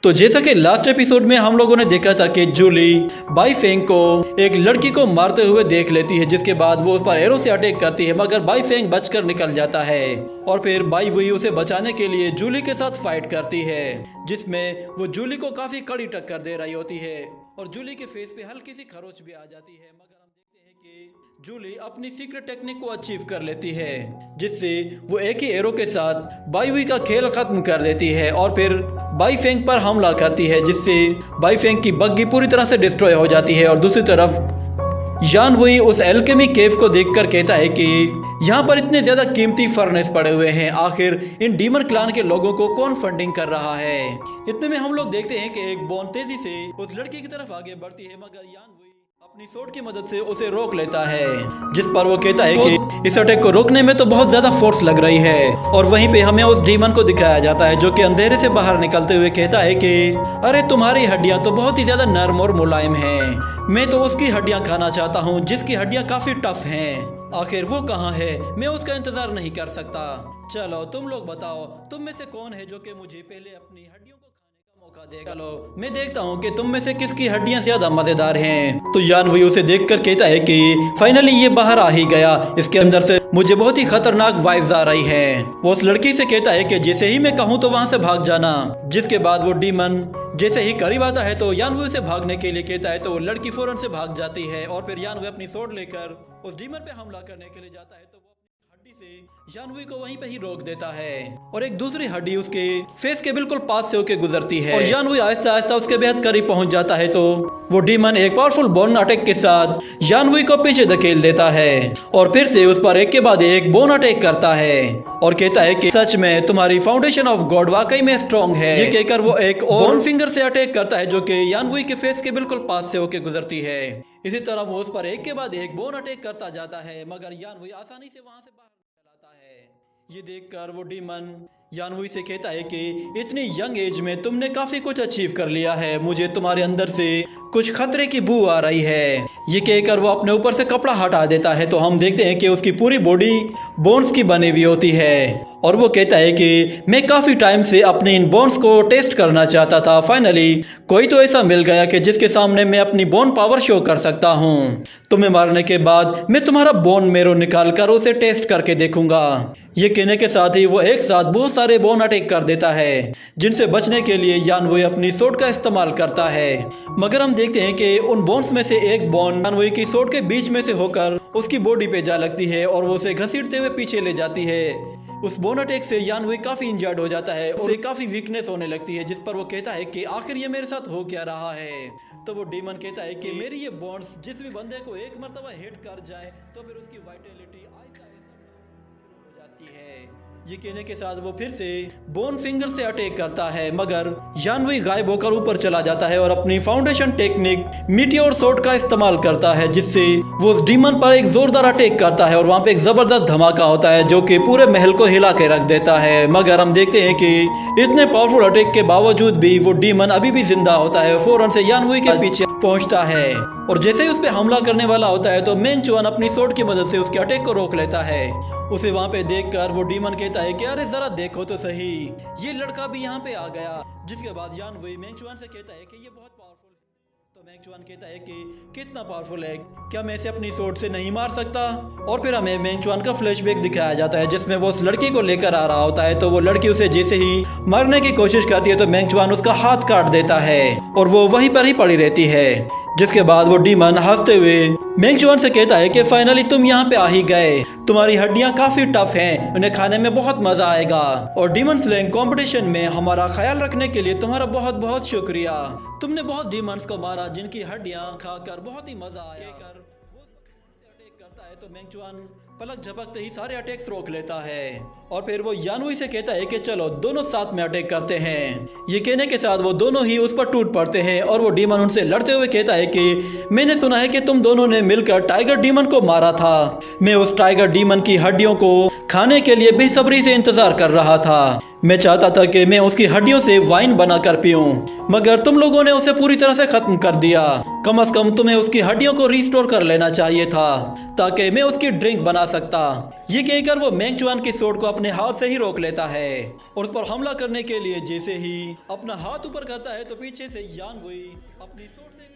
तो जैसा कि लास्ट एपिसोड में हम लोगों ने देखा था कि जूली बाई फेंग को एक लड़की को मारते हुए देख लेती है, जिसके बाद वो उस पर एरो से अटैक करती है, मगर बाई फेंग बचकर निकल जाता है और फिर बाई वुई उसे बचाने के लिए जूली के साथ फाइट करती है, जिसमें वो जूली को काफी कड़ी टक्कर दे रही होती है और जूली के फेस पे हल्की सी खरोच भी आ जाती है। मगर हम देखते हैं कि जूली अपनी सीक्रेट टेक्निक को अचीव कर लेती है, जिससे वो एक ही एरो के साथ बाई वुई का खेल खत्म कर देती है और फिर बाई फेंग पर हमला करती है, जिससे बाई फेंग की बग्गी पूरी तरह से डिस्ट्रॉय हो जाती है। और दूसरी तरफ यान वुई उस एल्केमी केव को देखकर कहता है कि यहाँ पर इतने ज्यादा कीमती फर्नेस पड़े हुए हैं, आखिर इन डीमन क्लान के लोगों को कौन फंडिंग कर रहा है। इतने में हम लोग देखते हैं कि एक बॉन तेजी से उस लड़की की तरफ आगे बढ़ती है, मगर यान वुई अपनी सोर्ड की मदद से उसे रोक लेता है, जिस पर वो कहता है कि इस अटैक को रोकने में तो बहुत ज्यादा फोर्स लग रही है। और वहीं पे हमें उस डीमन को दिखाया जाता है, जो कि अंधेरे से बाहर निकलते हुए कहता है कि अरे तुम्हारी हड्डियां तो बहुत ही ज्यादा नर्म और मुलायम हैं, मैं तो उसकी हड्डियां खाना चाहता हूँ जिसकी हड्डियां काफी टफ हैं। आखिर वो कहाँ है, मैं उसका इंतजार नहीं कर सकता। चलो तुम लोग बताओ, तुम में से कौन है जो कि मुझे पहले अपनी हड्डियों को मौका देगा। लो मैं देखता हूँ कि तुम में से किसकी हड्डियां ज्यादा मजेदार हैं। तो यान वुई उसे देखकर कहता है कि फाइनली ये बाहर आ ही गया, इसके अंदर से मुझे बहुत ही खतरनाक वाइब्स आ रही है। वो उस लड़की से कहता है कि जैसे ही मैं कहूँ तो वहां से भाग जाना, जिसके बाद वो डीमन जैसे ही करीब आता है तो यान वुई उसे भागने के लिए कहता है, तो वो लड़की फौरन से भाग जाती है और फिर यान वुई अपनी सोर्ड लेकर उस डीमन पे हमला करने के लिए जाता है, तो वो अपनी हड्डी से यान वुई को वहीं पे ही रोक देता है और एक दूसरी हड्डी उसके फेस के बिल्कुल पास से होके गुजरती है और यान वुई आहिस्ता आहिस्ता उसके बेहद करीब पहुंच जाता है। तो वो डीमन एक पावरफुल बोन अटैक के साथ यान वुई को पीछे धकेल देता है और फिर से उस पर एक के बाद एक बोन अटैक करता है और कहता है कि सच में तुम्हारी फाउंडेशन ऑफ गॉड वाकई में स्ट्रॉन्ग है। ये कहकर वो एक और फिंगर से अटैक करता है, जो कि यान वुई के फेस के बिल्कुल पास से होके गुजरती है। इसी तरह वो उस पर एक के बाद एक बोन अटैक करता जाता है, मगर यान वुई आसानी से वहां से बाहर निकल आता है। ये देखकर वो डीमन यान वुई से कहता है कि इतनी यंग एज में तुमने काफी कुछ अचीव कर लिया है, मुझे तुम्हारे अंदर से कुछ खतरे की बू आ रही है। ये कहकर वो अपने ऊपर से कपड़ा हटा देता है, तो हम देखते हैं कि उसकी पूरी बॉडी बोन्स की बनी हुई होती है और वो कहता है कि मैं काफी टाइम से अपने इन बोन्स को टेस्ट करना चाहता था, फाइनली कोई तो ऐसा मिल गया कि जिसके सामने मैं अपनी बोन पावर शो कर सकता हूँ। तुम्हें मारने के बाद मैं तुम्हारा बोन मेरो निकाल कर उसे टेस्ट करके देखूंगा। ये कहने के साथ ही वो एक साथ बहुत सारे बोन अटैक कर देता है, जिनसे बचने के लिए यान वुई अपनी सोर्ड का इस्तेमाल करता है। मगर हम देखते हैं कि उन बोन्स में से एक बोन यान वुई की सोर्ड के बीच में से होकर उसकी बॉडी पे जा लगती है और वो उसे घसीटते हुए पीछे ले जाती है। उस बोन अटैक से यान वुई काफी इंजर्ड हो जाता है, उसे काफी वीकनेस होने लगती है, जिस पर वो कहता है कि आखिर ये मेरे साथ हो क्या रहा है। तो वो डीमन कहता है कि मेरी ये बॉन्ड्स जिस भी बंदे को एक मर्तबा हिट कर जाए तो फिर उसकी वाइटलिटी आहिस्ता आहिस्ता हो जाती है। ये कहने के साथ वो फिर से बोन फिंगर से अटैक करता है, मगर यान वुई गायब होकर ऊपर चला जाता है और अपनी फाउंडेशन टेक्निक मीटियोर शॉट का इस्तेमाल करता है, जिससे वो उस डीमन पर एक जोरदार अटैक करता है और वहां पे एक जबरदस्त धमाका होता है, जो कि पूरे महल को हिला के रख देता है। मगर हम देखते हैं कि इतने पावरफुल अटैक के बावजूद भी वो डीमन अभी भी जिंदा होता है, फौरन से यान वुई के पीछे पहुंचता है और जैसे ही उस पर हमला करने वाला होता है तो मेंग चुआन अपनी सोर्ड की मदद से उसके अटैक को रोक लेता है। उसे वहां पे देखकर वो डीमन कहता है कि अरे जरा देखो तो सही, ये लड़का भी यहाँ पे आ गया। जिसके बाद यान वुई मेंग चुआन से कहता है कि ये बहुत पावरफुल है। तो मेंग चुआन कहता है कि कितना पावरफुल है, क्या मैं इसे अपनी सोर्ड से नहीं मार सकता। और फिर हमें मेंग चुआन का फ्लैशबैक दिखाया जाता है, जिसमें वो उस लड़की को लेकर आ रहा होता है, तो वो लड़की उसे जैसे ही मारने की कोशिश करती है तो मेंग चुआन उसका हाथ काट देता है और वो वहीं पर ही पड़ी रहती है। जिसके बाद वो डीमन हंसते हुए मेंग चुआन से कहता है कि फाइनली तुम यहाँ पे आ ही गए, तुम्हारी हड्डियां काफी टफ हैं, उन्हें खाने में बहुत मजा आएगा और डीमन स्लेइंग कंपटीशन में हमारा ख्याल रखने के लिए तुम्हारा बहुत बहुत शुक्रिया। तुमने बहुत डीमंस को मारा जिनकी हड्डियां खाकर बहुत ही मजा आया। करता है तो मेंग चुआन पलक झपकते ही सारे अटैक्स रोक लेता है और फिर वो यान वुई से कहता है कि चलो दोनों साथ में अटैक करते हैं। ये कहने के साथ वो दोनों ही उस पर टूट पड़ते हैं और वो डीमन उनसे लड़ते हुए कहता है कि मैंने सुना है कि तुम दोनों ने मिलकर टाइगर डीमन को मारा था। मैं उस टाइगर डीमन की हड्डियों को खाने के लिए बेसब्री से इंतजार कर रहा था। मैं चाहता था कि मैं उसकी हड्डियों से वाइन बनाकर पीऊं, मगर तुम लोगों ने उसे पूरी तरह से खत्म कर दिया। कम से कम तुम्हें उसकी हड्डियों को रिस्टोर कर लेना चाहिए था ताकि मैं उसकी ड्रिंक बना सकता। ये कहकर वो मेंग चुआन की सोर्ड को अपने हाथ से ही रोक लेता है और उस पर हमला करने के लिए जैसे ही अपना हाथ ऊपर करता है तो पीछे से यान वुई अपनी सोर्ड से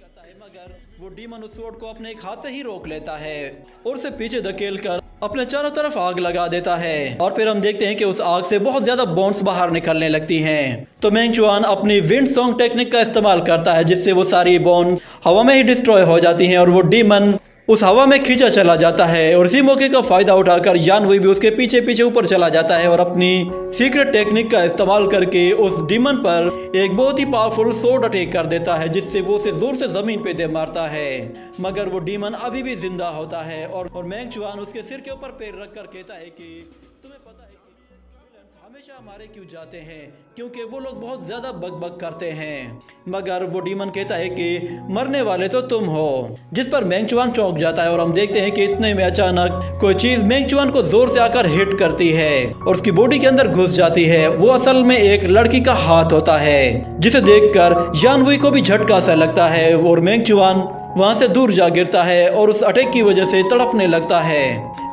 करता है, मगर वो डीमन उस सोर्ड को अपने एक हाथ से ही रोक लेता है और उसे पीछे धकेल कर अपने चारों तरफ आग लगा देता है। और फिर हम देखते हैं कि उस आग से बहुत ज्यादा बोन्स बाहर निकलने लगती हैं। तो मेंग चुआन अपनी विंड सॉन्ग टेक्निक का इस्तेमाल करता है जिससे वो सारी बोन हवा में ही डिस्ट्रॉय हो जाती हैं और वो डीमन उस हवा में खींचा चला जाता है। और इसी मौके का फायदा उठाकर यान वुई भी उसके पीछे पीछे ऊपर चला जाता है और अपनी सीक्रेट टेक्निक का इस्तेमाल करके उस डीमन पर एक बहुत ही पावरफुल सोर्ड अटैक कर देता है जिससे वो उसे जोर से जमीन पे दे मारता है, मगर वो डीमन अभी भी जिंदा होता है। और मेंग चुआन उसके सिर के ऊपर पैर रख कर कहता है कि तुम्हें पता है कि हमेशा मारे क्यों जाते हैं, क्योंकि वो लोग बहुत ज्यादा बकबक करते हैं। मगर वो डीमन कहता है कि मरने वाले तो तुम हो, जिस पर मेंग चुआन चौंक जाता है। और हम देखते हैं कि इतने में अचानक कोई चीज मेंग चुआन को जोर से आकर हिट करती है और उसकी बॉडी के अंदर घुस जाती है। वो असल में एक लड़की का हाथ होता है जिसे देखकर यान वुई को भी झटका सा लगता है और मेंग चुआन वहां से दूर जा गिरता है और उस अटैक की वजह से तड़पने लगता है।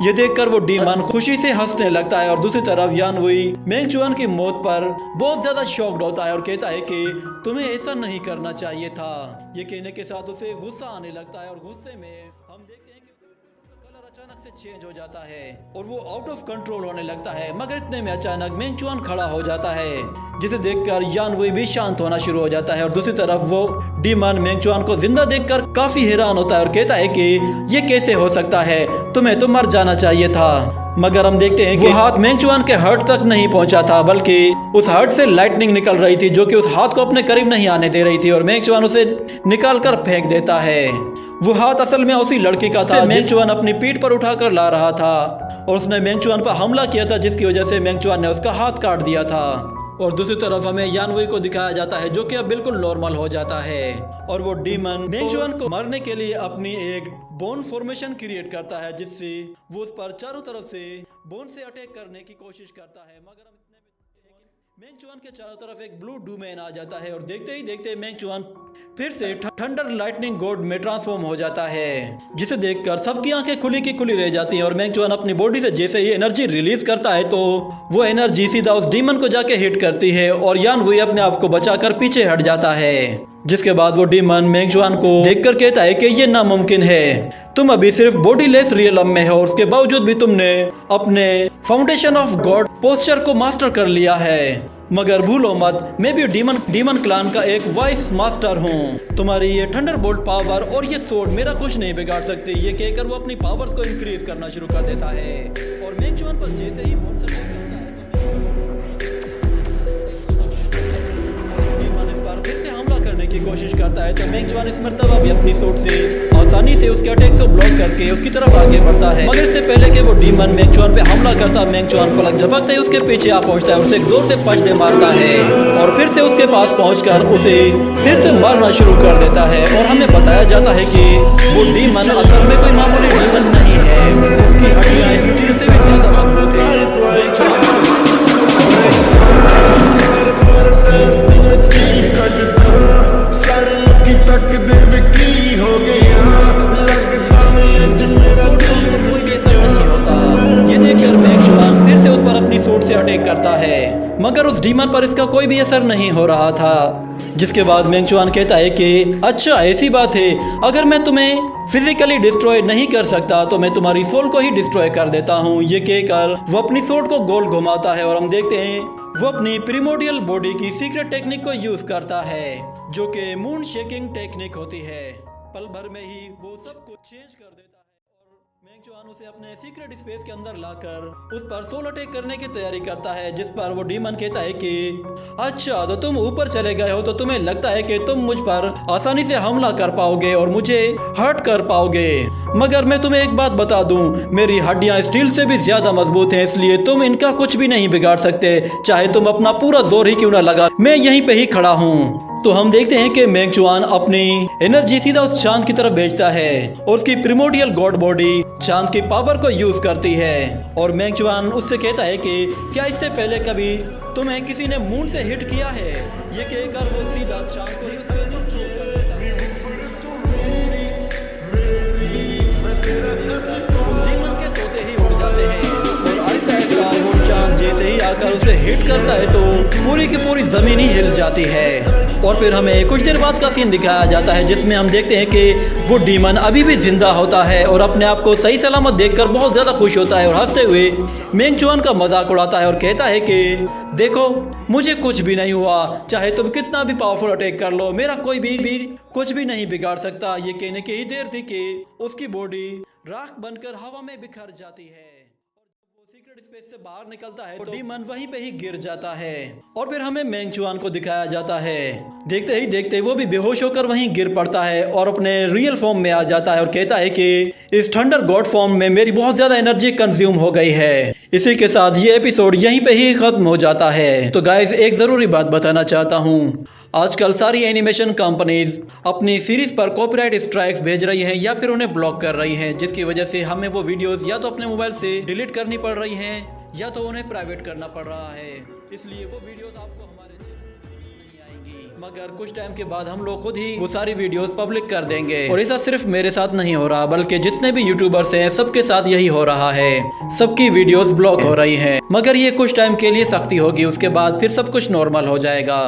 ये देखकर वो डीमन खुशी से हंसने लगता है और दूसरी तरफ यान वुई मेंग चुआन की मौत पर बहुत ज्यादा शॉक्ड होता है और कहता है कि तुम्हें ऐसा नहीं करना चाहिए था। ये कहने के साथ उसे गुस्सा आने लगता है और गुस्से में हम देखते हैं कि कलर अचानक से चेंज हो जाता है और वो आउट ऑफ कंट्रोल होने लगता है। मगर इतने में अचानक मेंग चुआन खड़ा हो जाता है जिसे देखकर यान वुई भी शांत होना शुरू हो जाता है। और दूसरी तरफ वो डीमन मेंग चुआन को जिंदा देखकर काफी हैरान होता है और कहता है कि ये कैसे हो सकता है, तुम्हें तो मर जाना चाहिए था। मगर हम देखते हैं कि वो हाथ मेंग चुआन के हार्ट तक नहीं पहुंचा था, बल्कि उस हार्ट से लाइटनिंग निकल रही थी जो कि उस हाथ को अपने करीब नहीं आने दे रही थी और मेंग चुआन उसे निकाल कर फेंक देता है। वो हाथ असल में उसी लड़की का था मेंग चुआन अपनी पीठ पर उठाकर ला रहा था और उसने मेंग चुआन पर हमला किया था जिसकी वजह से मेंग चुआन ने उसका हाथ काट दिया था। और दूसरी तरफ हमें यान वुई को दिखाया जाता है जो कि अब बिल्कुल नॉर्मल हो जाता है और वो डीमन मेंग चुआन को मारने के लिए अपनी एक बोन फॉर्मेशन क्रिएट करता है जिससे वो उस पर चारों तरफ से बोन से अटैक करने की कोशिश करता है। मगर हम इतने में मेंग चुआन के चारों तरफ एक ब्लू डूमेन आ जाता है और देखते ही देखते मेंग चुआन फिर से थंडर लाइटनिंग गॉड में ट्रांसफॉर्म हो जाता है जिसे देखकर सबकी आंखें खुली की खुली रह जाती हैं। और मेंग चुआन अपनी बॉडी से जैसे ही एनर्जी रिलीज करता है तो वो एनर्जी सीधा उस डीमन को जाके हिट करती है और यान वुई अपने आप को बचाकर पीछे हट जाता है। जिसके बाद वो डीमन मेंग चुआन को देखकर कहता है कि ये नामुमकिन है, तुम अभी सिर्फ बॉडीलेस रियलम में हो, उसके बावजूद भी तुमने अपने फाउंडेशन ऑफ गॉड पोस्चर को मास्टर कर लिया है। मगर भूलो मत, मैं भी डीमन क्लान का एक वाइस मास्टर हूँ। तुम्हारी ये थंडरबोल्ट पावर और ये सोर्ड मेरा कुछ नहीं बिगाड़ सकती। ये कहकर वो अपनी पावर्स को इंक्रीज करना शुरू कर देता है और मेंग चुआन पर जैसे ही मोर्चा करता है तो डीमन इस बार फिर से हमला करने की कोशिश करता है। तो मेंग चुआन इस मर्तबा भी अपनी सोर्ड से आसानी से उसके अटैक को ब्लॉक करके उसकी तरफ आगे बढ़ता है। मगर इससे पहले कि वो डीमन मेंग चुआन पे हमला करता, मेंग चुआन पलक झपकते ही उसके पीछे आ पहुंचता है, उसे एक जोर से पंच दे मारता है और फिर से उसके पास पहुंचकर उसे फिर से मारना शुरू कर देता है। और हमें बताया जाता है कि वो डीमन असल में कोई मामूली डीमन नहीं है, उसकी हड्डियां स्टील से भी ज्यादा मजबूत है। अटैक करता है मगर उस डीमन पर इसका कोई भी असर नहीं हो रहा था। जिसके बाद मेंग चुआन कहता है कि अच्छा ऐसी बात है, अगर मैं तुम्हें फिजिकली डिस्ट्रॉय नहीं कर सकता तो मैं तुम्हारी सोल को ही डिस्ट्रॉय कर देता हूँ। ये कहकर वो अपनी सोल को गोल घुमाता है और हम देखते हैं वो अपनी प्रिमोडियल बॉडी की सीक्रेट टेक्निक को यूज करता है जो कि मून शेकिंग टेक्निक होती है। पल भर में ही वो सब कुछ चेंज कर देता है। मेंग चुआन उसे अपने सीक्रेट स्पेस के अंदर लाकर उस पर सोल अटैक करने की तैयारी करता है, जिस पर वो डीमन कहता है कि अच्छा तो तुम ऊपर चले गए हो तो तुम्हें लगता है कि तुम मुझ पर आसानी से हमला कर पाओगे और मुझे हर्ट कर पाओगे, मगर मैं तुम्हें एक बात बता दूं, मेरी हड्डियां स्टील से भी ज्यादा मजबूत हैं, इसलिए तुम इनका कुछ भी नहीं बिगाड़ सकते, चाहे तुम अपना पूरा जोर ही क्यों ना लगा, मैं यहीं पे ही खड़ा हूँ। तो हम देखते हैं कि मेंग चुआन अपनी एनर्जी सीधा उस चांद की तरफ भेजता है और उसकी प्रिमोडियल गॉड बॉडी चांद की पावर को यूज करती है। और मेंग चुआन उससे कहता है कि क्या इससे पहले कभी तुम्हें किसी ने मून से हिट किया है? ये कहकर वो सीधा चांद को यूज करके थ्रो कर देता है। आकर उसे हिट करता है तो पूरी की पूरी जमीन ही हिल जाती है। और फिर हमें कुछ देर बाद का सीन दिखाया जाता है जिसमें हम देखते हैं कि वो डीमन अभी भी जिंदा होता है और अपने आप को सही सलामत देखकर बहुत ज्यादा खुश होता है और हंसते हुए मेंग चुआन का मजाक उड़ाता है और कहता है कि देखो मुझे कुछ भी नहीं हुआ, चाहे तुम कितना भी पावरफुल अटैक कर लो, मेरा कोई भी कुछ भी नहीं बिगाड़ सकता। ये कहने की ही देर थी कि उसकी बॉडी राख बनकर हवा में बिखर जाती है। सीक्रेट स्पेस से बाहर निकलता है तो डीमन वहीं पे ही गिर जाता है और फिर हमें मेंग चुआन को दिखाया जाता है। देखते ही देखते वो भी बेहोश होकर वहीं गिर पड़ता है और अपने रियल फॉर्म में आ जाता है और कहता है कि इस थंडर गॉड फॉर्म में मेरी बहुत ज्यादा एनर्जी कंज्यूम हो गई है। इसी के साथ ये एपिसोड यहीं पे ही खत्म हो जाता है। तो गाइस एक जरूरी बात बताना चाहता हूँ, आजकल सारी एनिमेशन कंपनीज अपनी सीरीज पर कॉपीराइट स्ट्राइक्स भेज रही हैं या फिर उन्हें ब्लॉक कर रही हैं, जिसकी वजह से हमें वो वीडियोस या तो अपने मोबाइल से डिलीट करनी पड़ रही हैं या तो उन्हें प्राइवेट करना पड़ रहा है। इसलिए वो वीडियोस आपको हमारे चैनल पर नहीं आएंगी, मगर कुछ टाइम के बाद हम लोग खुद ही वो सारी वीडियोस पब्लिक कर देंगे। और ऐसा सिर्फ मेरे साथ नहीं हो रहा बल्कि जितने भी यूट्यूबर्स हैं सबके साथ यही हो रहा है, सबकी वीडियोस ब्लॉक हो रही हैं। मगर ये कुछ टाइम के लिए सख्ती होगी, उसके बाद फिर सब कुछ नॉर्मल हो जाएगा,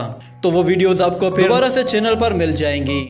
तो वो वीडियोस आपको फिर दोबारा से चैनल पर मिल जाएंगी।